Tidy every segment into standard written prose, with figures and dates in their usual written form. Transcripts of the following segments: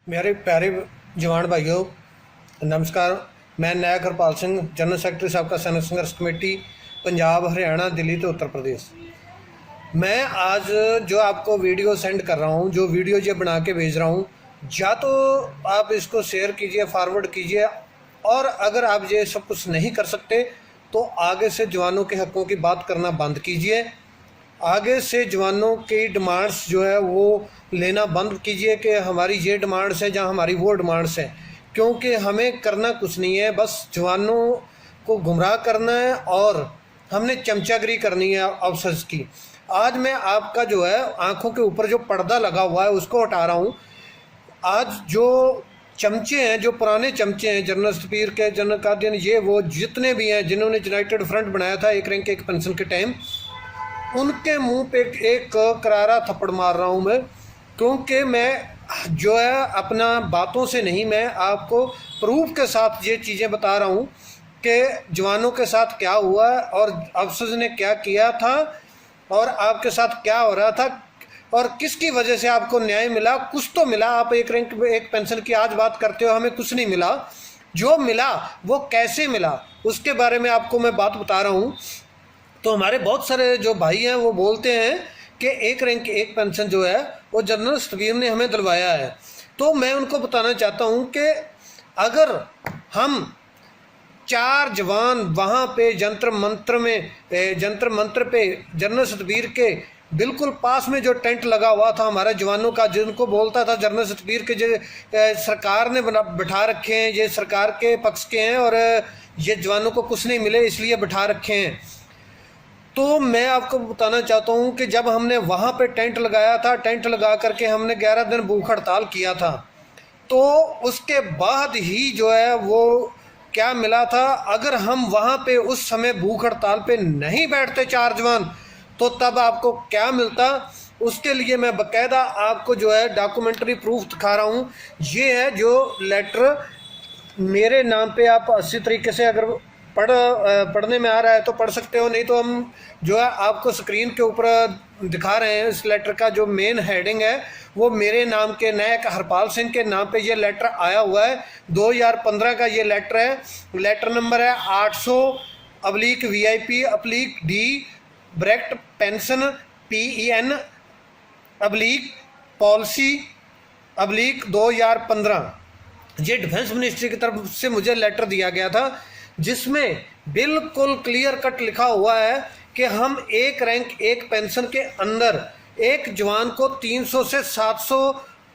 मेरे प्यारे जवान भाइयों, नमस्कार। मैं नायक हरपाल सिंह, जनरल सैकटरी साबका सैनिक संघर्ष कमेटी पंजाब, हरियाणा, दिल्ली तो उत्तर प्रदेश। मैं आज जो आपको वीडियो सेंड कर रहा हूँ, जो वीडियो ये बना के भेज रहा हूँ, या तो आप इसको शेयर कीजिए, फॉरवर्ड कीजिए, और अगर आप ये सब कुछ नहीं कर सकते तो आगे से जवानों के हकों की बात करना बंद कीजिए। आगे से जवानों की डिमांड्स जो है वो लेना बंद कीजिए कि हमारी ये डिमांड्स है या हमारी वो डिमांड्स है, क्योंकि हमें करना कुछ नहीं है, बस जवानों को गुमराह करना है और हमने चमचागिरी करनी है अफसर्स की। आज मैं आपका जो है आंखों के ऊपर जो पर्दा लगा हुआ है उसको हटा रहा हूँ। आज जो चमचे हैं, जो पुराने चमचे हैं, जनरल सफीर के, जनरल कादियान, ये वो जितने भी हैं जिन्होंने यूनाइटेड फ्रंट बनाया था एक रैंक एक पेंशन के टाइम, उनके मुंह पे एक करारा थप्पड़ मार रहा हूँ मैं, क्योंकि मैं जो है अपना बातों से नहीं, मैं आपको प्रूफ के साथ ये चीज़ें बता रहा हूँ कि जवानों के साथ क्या हुआ और अफसर ने क्या किया था और आपके साथ क्या हो रहा था और किसकी वजह से आपको न्याय मिला। कुछ तो मिला, आप एक रैंक एक पेंशन की आज बात करते हो, हमें कुछ नहीं मिला। जो मिला वो कैसे मिला उसके बारे में आपको मैं बात बता रहा हूँ। तो हमारे बहुत सारे जो भाई हैं वो बोलते हैं कि एक रैंक एक पेंशन जो है वो जनरल सफीर ने हमें दिलवाया है। तो मैं उनको बताना चाहता हूँ कि अगर हम 4 जवान वहाँ पे जंतर मंत्र पे जनरल सतबीर के बिल्कुल पास में जो टेंट लगा हुआ था हमारे जवानों का, जिनको बोलता था जनरल सतबीर के, जो सरकार ने बिठा रखे हैं, ये सरकार के पक्ष के हैं और ये जवानों को कुछ नहीं मिले इसलिए बिठा रखे हैं। तो मैं आपको बताना चाहता हूँ कि जब हमने वहाँ पे टेंट लगाया था, टेंट लगा करके हमने 11 दिन भूख हड़ताल किया था, तो उसके बाद ही जो है वो क्या मिला था। अगर हम वहाँ पे उस समय भूख हड़ताल पे नहीं बैठते 4 जवान, तो तब आपको क्या मिलता। उसके लिए मैं बाकायदा आपको जो है डॉक्यूमेंट्री प्रूफ दिखा रहा हूँ। ये है जो लेटर मेरे नाम पे, आप अच्छी तरीके से अगर पढ़ने में आ रहा है तो पढ़ सकते हो, नहीं तो हम जो है आपको स्क्रीन के ऊपर दिखा रहे हैं। इस लेटर का जो मेन हेडिंग है वो मेरे नाम के, नायक हरपाल सिंह के नाम पे ये लेटर आया हुआ है। 2015 का ये लेटर है। लेटर नंबर है 800/VIP/D bracket pension PEN policy 2015। ये डिफेंस मिनिस्ट्री की तरफ से मुझे लेटर दिया गया था, जिसमें बिल्कुल क्लियर कट लिखा हुआ है कि हम एक रैंक एक पेंशन के अंदर एक जवान को 300 से 700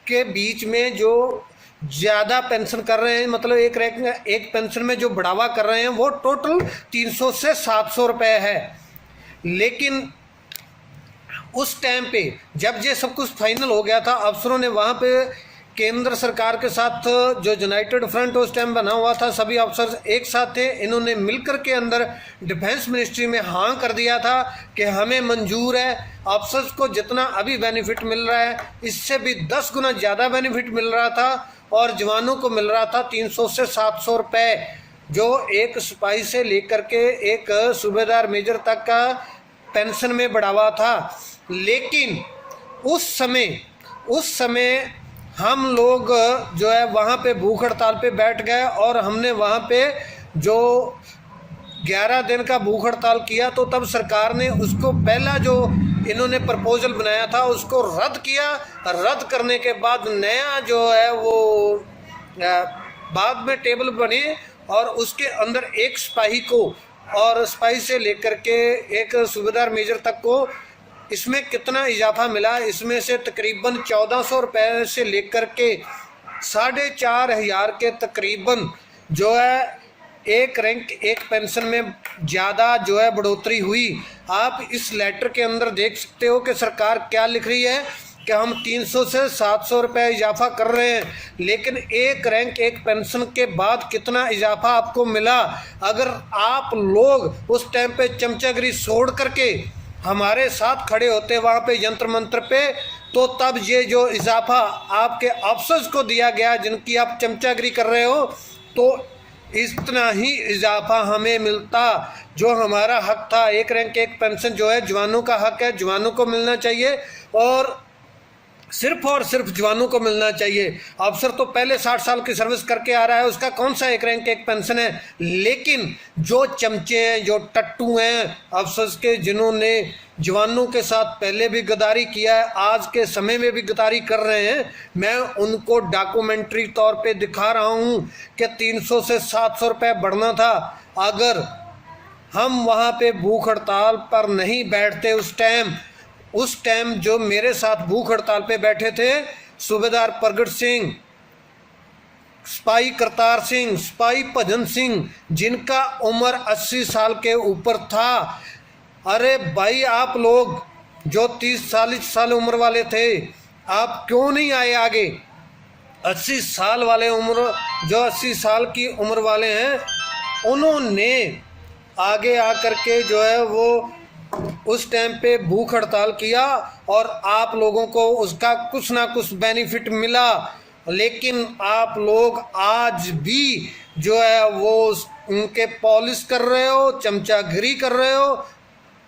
के बीच में जो ज़्यादा पेंशन कर रहे हैं, मतलब एक रैंक एक पेंशन में जो बढ़ावा कर रहे हैं वो टोटल 300 से 700 रुपये है। लेकिन उस टाइम पे जब ये सब कुछ फाइनल हो गया था, अफसरों ने वहाँ पे केंद्र सरकार के साथ जो यूनाइटेड फ्रंट उस टाइम बना हुआ था, सभी अफसर एक साथ थे, इन्होंने मिलकर के अंदर डिफेंस मिनिस्ट्री में हाँ कर दिया था कि हमें मंजूर है। अफसर्स को जितना अभी बेनिफिट मिल रहा है इससे भी 10 गुना ज़्यादा बेनिफिट मिल रहा था और जवानों को मिल रहा था 300 से 700 रुपये, जो एक सिपाही से लेकर के एक सूबेदार मेजर तक का पेंशन में बढ़ावा था। लेकिन उस समय हम लोग जो है वहाँ पे भूख हड़ताल पे बैठ गए और हमने वहाँ पे जो 11 दिन का भूख हड़ताल किया, तो तब सरकार ने उसको पहला जो इन्होंने प्रपोजल बनाया था उसको रद्द किया। रद्द करने के बाद नया जो है वो बाद में टेबल बने और उसके अंदर एक सिपाही को और सिपाही से लेकर के एक सूबेदार मेजर तक को इसमें कितना इजाफा मिला, इसमें से तकरीबन 1400 रुपये से लेकर के 4500 के तकरीबन जो है एक रैंक एक पेंशन में ज़्यादा जो है बढ़ोतरी हुई। आप इस लेटर के अंदर देख सकते हो कि सरकार क्या लिख रही है कि हम 300 से 700 रुपये इजाफा कर रहे हैं, लेकिन एक रैंक एक पेंशन के बाद कितना इजाफा आपको मिला। अगर आप लोग उस टाइम पे चमचागिरी छोड़ करके हमारे साथ खड़े होते वहाँ पे यंत्र मंत्र पे, तो तब ये जो इजाफा आपके अफसर्स को दिया गया जिनकी आप चमचागिरी कर रहे हो, तो इतना ही इजाफा हमें मिलता जो हमारा हक था। एक रैंक एक पेंशन जो है जवानों का हक है, जवानों को मिलना चाहिए। और सिर्फ और सिर्फ जवानों को मिलना चाहिए। अफसर तो पहले 60 साल की सर्विस करके आ रहा है, उसका कौन सा एक रैंक एक पेंशन है। लेकिन जो चमचे हैं, जो टट्टू हैं अफसर के, जिन्होंने जवानों के साथ पहले भी गद्दारी किया है, आज के समय में भी गद्दारी कर रहे हैं, मैं उनको डॉक्यूमेंट्री तौर पे दिखा रहा हूं कि 300 से 700 रुपये बढ़ना था। अगर हम वहाँ पे भूख हड़ताल पर नहीं बैठते उस टाइम जो मेरे साथ भूख हड़ताल पे बैठे थे, सूबेदार प्रगट सिंह, सिपाही करतार सिंह, सिपाही भजन सिंह, जिनका उम्र 80 साल के ऊपर था। अरे भाई, आप लोग जो 30-40 साल उम्र वाले थे, आप क्यों नहीं आए आगे। 80 साल वाले उम्र, जो 80 साल की उम्र वाले हैं, उन्होंने आगे आकर के जो है वो उस टाइम पे भूख हड़ताल किया और आप लोगों को उसका कुछ ना कुछ बेनिफिट मिला। लेकिन आप लोग आज भी जो है वो उनके पॉलिश कर रहे हो, चमचागिरी कर रहे हो,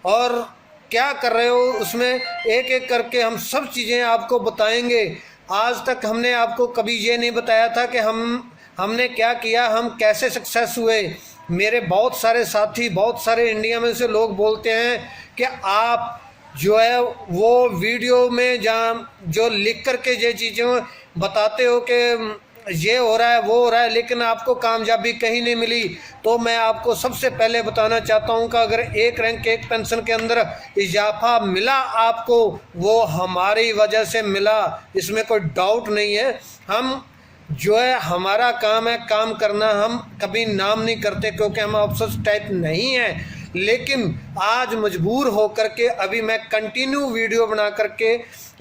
और क्या कर रहे हो उसमें एक एक करके हम सब चीज़ें आपको बताएंगे। आज तक हमने आपको कभी ये नहीं बताया था कि हमने क्या किया, हम कैसे सक्सेस हुए। मेरे बहुत सारे साथी, बहुत सारे इंडिया में से लोग बोलते हैं कि आप जो है वो वीडियो में जहाँ जो लिख करके ये चीज़ें बताते हो कि ये हो रहा है, वो हो रहा है, लेकिन आपको कामयाबी कहीं नहीं मिली। तो मैं आपको सबसे पहले बताना चाहता हूं कि अगर एक रैंक एक पेंशन के अंदर इजाफा मिला आपको, वो हमारी वजह से मिला, इसमें कोई डाउट नहीं है। हम जो है, हमारा काम है काम करना, हम कभी नाम नहीं करते क्योंकि हम अफसर टाइप नहीं हैं। लेकिन आज मजबूर होकर के अभी मैं कंटिन्यू वीडियो बना करके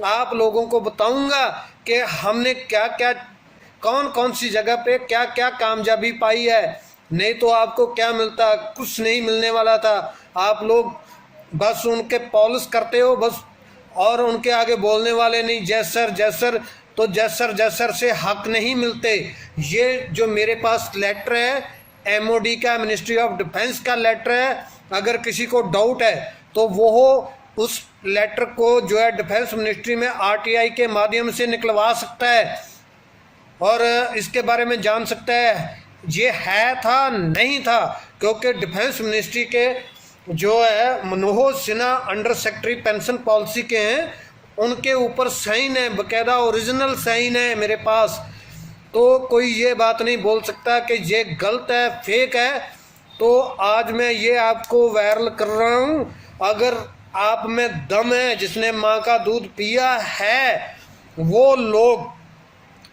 आप लोगों को बताऊंगा कि हमने क्या क्या, कौन कौन सी जगह पे क्या क्या कामयाबी पाई है। नहीं तो आपको क्या मिलता, कुछ नहीं मिलने वाला था। आप लोग बस उनके पॉलिश करते हो बस, और उनके आगे बोलने वाले नहीं। जैसर तो जैसर से हक नहीं मिलते। ये जो मेरे पास लेटर है MOD का, मिनिस्ट्री ऑफ डिफेंस का लेटर है, अगर किसी को डाउट है तो वो उस लेटर को जो है डिफेंस मिनिस्ट्री में RTI के माध्यम से निकलवा सकता है और इसके बारे में जान सकता है ये है था नहीं था। क्योंकि डिफेंस मिनिस्ट्री के जो है Manoj Sinha under secretary pension policy के हैं, उनके ऊपर साइन है, बकायदा ओरिजिनल साइन है मेरे पास। तो कोई ये बात नहीं बोल सकता कि ये गलत है, फेक है। तो आज मैं ये आपको वायरल कर रहा हूँ। अगर आप में दम है, जिसने माँ का दूध पिया है, वो लोग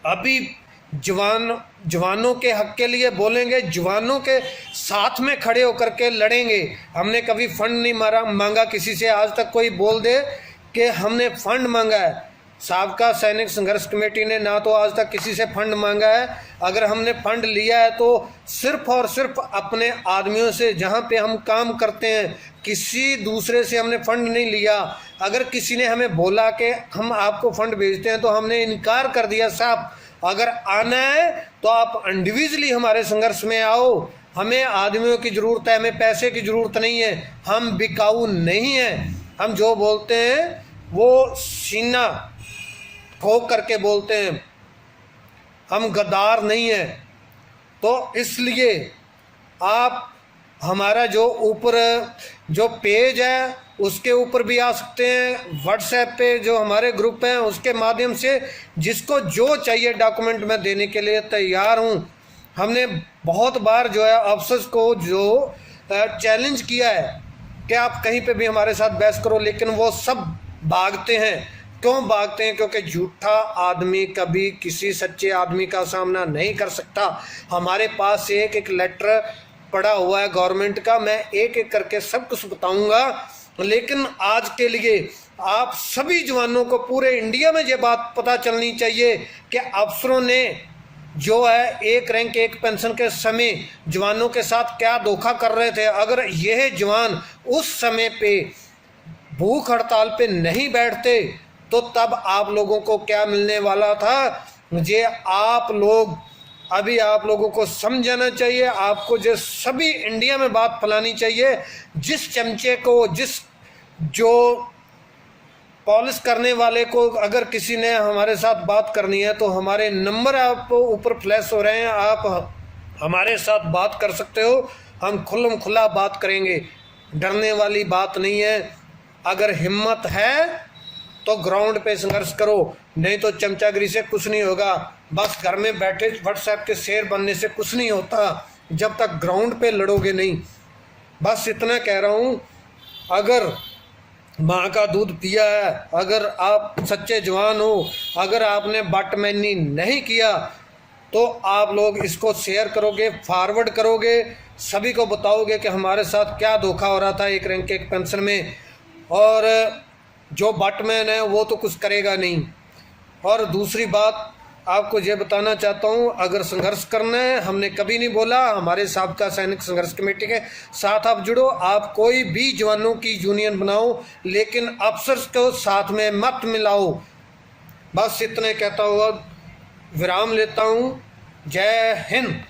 अभी जवानों के हक के लिए बोलेंगे, जवानों के साथ में खड़े होकर के लड़ेंगे। हमने कभी फंड नहीं मांगा किसी से। आज तक कोई बोल दे कि हमने फंड मांगा है, साबका सैनिक संघर्ष कमेटी ने ना तो आज तक किसी से फंड मांगा है। अगर हमने फंड लिया है तो सिर्फ और सिर्फ अपने आदमियों से, जहाँ पे हम काम करते हैं, किसी दूसरे से हमने फंड नहीं लिया। अगर किसी ने हमें बोला कि हम आपको फंड भेजते हैं तो हमने इनकार कर दिया। साहब, अगर आना है तो आप इंडिविजुअली हमारे संघर्ष में आओ। हमें आदमियों की ज़रूरत है, हमें पैसे की ज़रूरत नहीं है। हम बिकाऊ नहीं हैं। हम जो बोलते हैं वो सीना ठोक करके बोलते हैं, हम गद्दार नहीं हैं। तो इसलिए आप हमारा जो ऊपर जो पेज है उसके ऊपर भी आ सकते हैं, व्हाट्सएप पे जो हमारे ग्रुप हैं उसके माध्यम से, जिसको जो चाहिए डॉक्यूमेंट मैं देने के लिए तैयार हूँ। हमने बहुत बार जो है अफसर्स को जो चैलेंज किया है कि आप कहीं पे भी हमारे साथ बहस करो, लेकिन वो सब भागते हैं। क्यों भागते हैं? क्योंकि झूठा आदमी कभी किसी सच्चे आदमी का सामना नहीं कर सकता। हमारे पास एक एक लेटर पड़ा हुआ है गवर्नमेंट का, मैं एक एक करके सब कुछ बताऊंगा। लेकिन आज के लिए आप सभी जवानों को पूरे इंडिया में ये बात पता चलनी चाहिए कि अफसरों ने जो है एक रैंक एक पेंशन के समय जवानों के साथ क्या धोखा कर रहे थे। अगर यह जवान उस समय पे भूख हड़ताल पे नहीं बैठते तो तब आप लोगों को क्या मिलने वाला था, मुझे आप लोगों को समझाना चाहिए। आपको जो सभी इंडिया में बात फैलानी चाहिए। जिस चमचे को, जो पॉलिश करने वाले को अगर किसी ने हमारे साथ बात करनी है तो हमारे नंबर आप ऊपर फ्लैश हो रहे हैं, आप हमारे साथ बात कर सकते हो। हम खुल्लम खुला बात करेंगे, डरने वाली बात नहीं है। अगर हिम्मत है तो ग्राउंड पे संघर्ष करो, नहीं तो चमचागिरी से कुछ नहीं होगा। बस घर में बैठे व्हाट्सएप के शेर बनने से कुछ नहीं होता जब तक ग्राउंड पे लड़ोगे नहीं। बस इतना कह रहा हूँ, अगर माँ का दूध पिया है, अगर आप सच्चे जवान हो, अगर आपने बटमैनी नहीं किया तो आप लोग इसको शेयर करोगे, फॉरवर्ड करोगे, सभी को बताओगे कि हमारे साथ क्या धोखा हो रहा था एक रैंक एक पेंशन में। और जो बटमैन है वो तो कुछ करेगा नहीं। और दूसरी बात आपको ये बताना चाहता हूँ, अगर संघर्ष करना है, हमने कभी नहीं बोला हमारे साबका सैनिक संघर्ष कमेटी के साथ आप जुड़ो, आप कोई भी जवानों की यूनियन बनाओ, लेकिन अफसर को साथ में मत मिलाओ। बस इतने कहता हुआ विराम लेता हूँ। जय हिंद।